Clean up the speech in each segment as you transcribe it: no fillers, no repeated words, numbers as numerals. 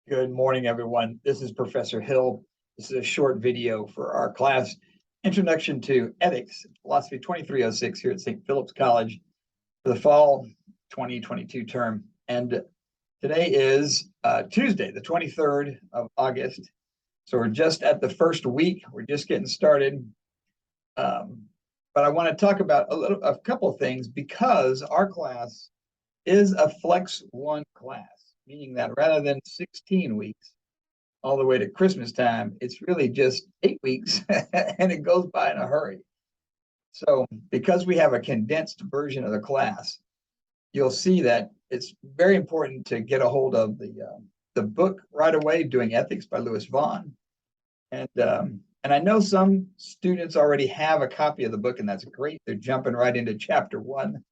Good morning, everyone. This is Professor Hill. This is a short video for our class, Introduction to Ethics, Philosophy 2306 here at St. Philip's College for the fall 2022 term. And today is Tuesday, the 23rd of August. So we're just at the first week. We're just getting started. But I want to talk about a couple of things because our class is a Flex 1 class, meaning that rather than 16 weeks all the way to Christmas time, it's really just 8 weeks and it goes by in a hurry. So because we have a condensed version of the class, you'll see that it's very important to get a hold of the book right away, Doing Ethics by Lewis Vaughn. And I know some students already have a copy of the book, and that's great. They're jumping right into chapter 1.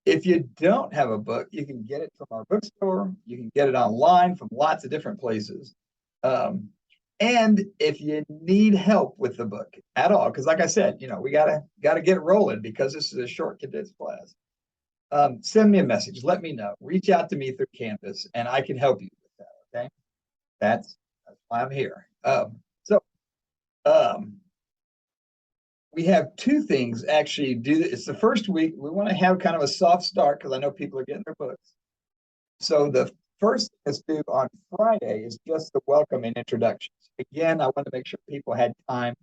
If you don't have a book, you can get it from our bookstore. You can get it online from lots of different places. And if you need help with the book at all, because like I said, we gotta get rolling because this is a short condensed class. Send me a message. Let me know. Reach out to me through Canvas, and I can help you with that. Okay, that's why I'm here. We have two things actually do. It's the first week. We want to have kind of a soft start because I know people are getting their books. So the first thing is due on Friday is just the welcome and introductions. Again, I want to make sure people had time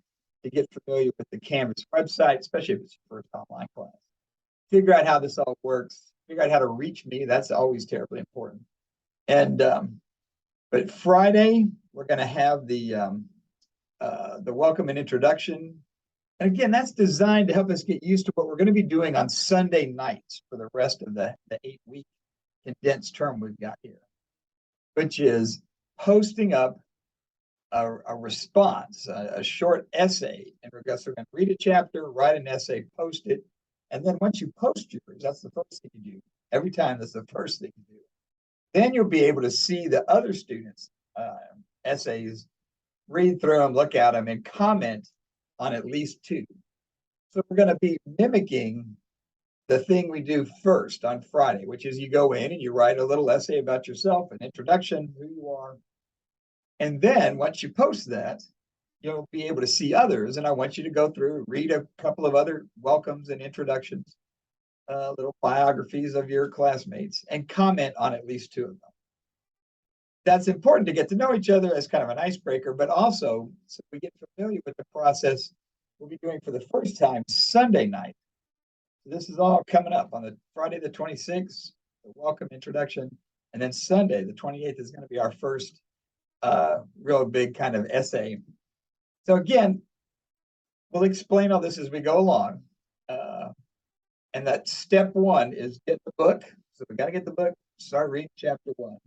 to get familiar with the Canvas website, especially if it's your first online class. Figure out how this all works. Figure out how to reach me. That's always terribly important. And but Friday we're going to have the welcome and introduction. And again, that's designed to help us get used to what we're going to be doing on Sunday nights for the rest of the 8-week condensed term we've got here, which is posting up a response, a short essay in regards. So we're going to read a chapter, write an essay, post it. And then once you post yours, that's the first thing you do. Every time, that's the first thing you do. Then you'll be able to see the other students' essays, read through them, look at them, and comment on at least 2. So we're going to be mimicking the thing we do first on Friday, which is you go in and you write a little essay about yourself, an introduction, who you are. And then once you post that, you'll be able to see others. And I want you to go through, read a couple of other welcomes and introductions, little biographies of your classmates, and comment on at least 2 of them. That's important to get to know each other as kind of an icebreaker, but also so we get familiar with the process we'll be doing for the first time Sunday night. So this is all coming up on the Friday the 26th, the welcome introduction, and then Sunday the 28th is going to be our first real big kind of essay. So again, we'll explain all this as we go along. And that step 1 is get the book. So we got to get the book, start reading chapter 1.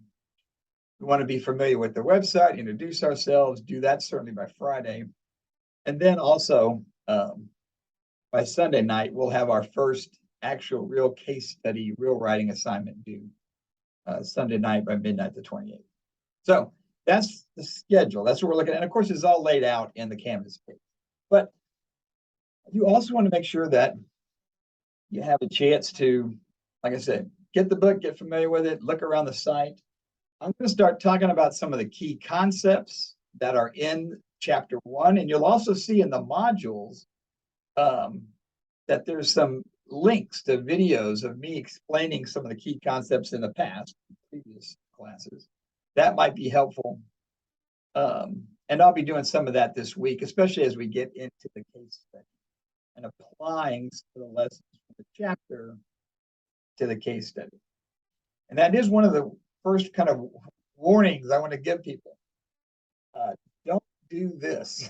We want to be familiar with the website, introduce ourselves, do that certainly by Friday. And then also by Sunday night, we'll have our first actual real case study, real writing assignment due Sunday night by midnight the 28th. So that's the schedule. That's what we're looking at. And of course, it's all laid out in the Canvas page. But you also want to make sure that you have a chance to, like I said, get the book, get familiar with it, look around the site. I'm going to start talking about some of the key concepts that are in chapter 1. And you'll also see in the modules that there's some links to videos of me explaining some of the key concepts in the past, previous classes. That might be helpful. And I'll be doing some of that this week, especially as we get into the case study and applying some of the lessons from the chapter to the case study. And that is one of the first kind of warnings I want to give people. Don't do this.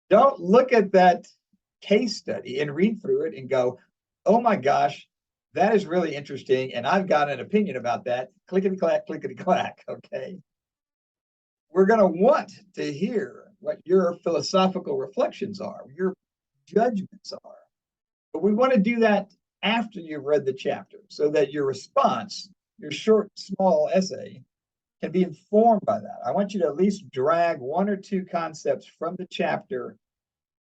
Don't look at that case study and read through it and go, oh my gosh, that is really interesting. And I've got an opinion about that. Clickety clack, clickety clack. Okay. We're going to want to hear what your philosophical reflections are, your judgments are. But we want to do that after you've read the chapter so that your response, your short, small essay, can be informed by that. I want you to at least drag 1 or 2 concepts from the chapter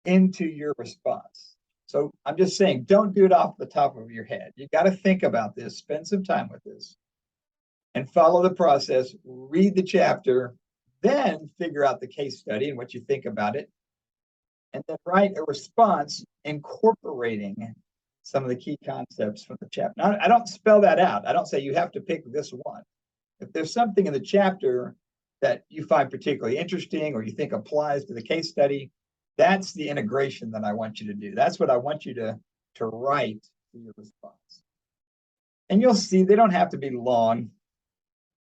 into your response. So I'm just saying, don't do it off the top of your head. You got to think about this, spend some time with this. and follow the process, read the chapter, then figure out the case study and what you think about it, and then write a response incorporating some of the key concepts from the chapter. Now, I don't spell that out. I don't say you have to pick this one. If there's something in the chapter that you find particularly interesting or you think applies to the case study, that's the integration that I want you to do. That's what I want you to write for your response. And you'll see they don't have to be long.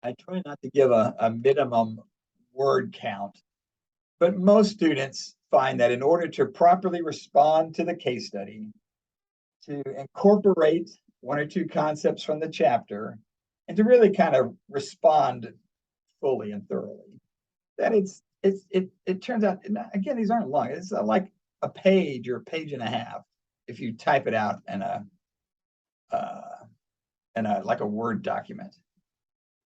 I try not to give a minimum word count, but most students find that in order to properly respond to the case study, to incorporate one or two concepts from the chapter, and to really kind of respond fully and thoroughly, that it turns out, again, these aren't long. It's like a page or a page and a half if you type it out in a like a Word document.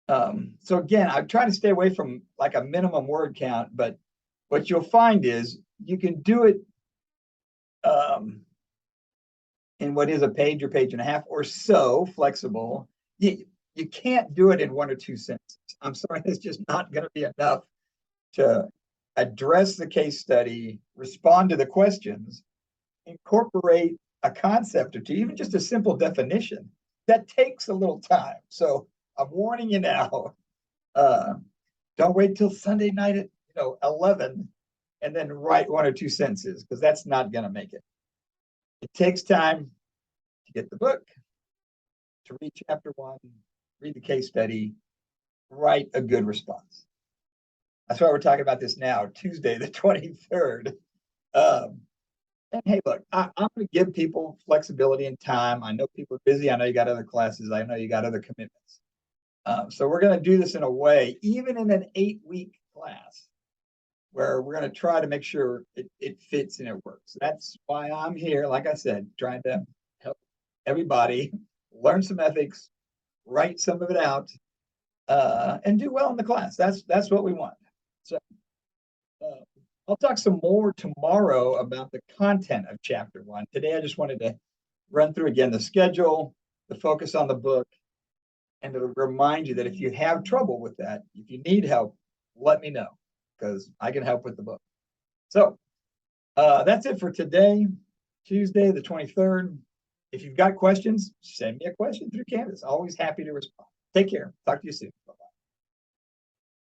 So again, I try to stay away from like a minimum word count, but what you'll find is you can do it in what is a page or page and a half or so, flexible. You can't do it in one or two sentences. I'm sorry, it's just not going to be enough to address the case study, respond to the questions, incorporate a concept or two, even just a simple definition. That takes a little time. So I'm warning you now. Don't wait till Sunday night at 11 and then write one or two sentences, because that's not going to make it. It takes time to get the book, to read chapter 1, read the case study, write a good response. That's why we're talking about this now, Tuesday, the 23rd. And hey, look, I'm going to give people flexibility and time. I know people are busy. I know you got other classes. I know you got other commitments. So we're going to do this in a way, even in an 8-week class, where we're going to try to make sure it fits and it works. That's why I'm here, like I said, trying to help everybody learn some ethics, write some of it out, and do well in the class. That's what we want. So I'll talk some more tomorrow about the content of chapter 1. Today, I just wanted to run through again the schedule, the focus on the book, and to remind you that if you have trouble with that, if you need help, let me know, because I can help with the book. So that's it for today, Tuesday, the 23rd. If you've got questions, send me a question through Canvas. Always happy to respond. Take care. Talk to you soon. Bye-bye.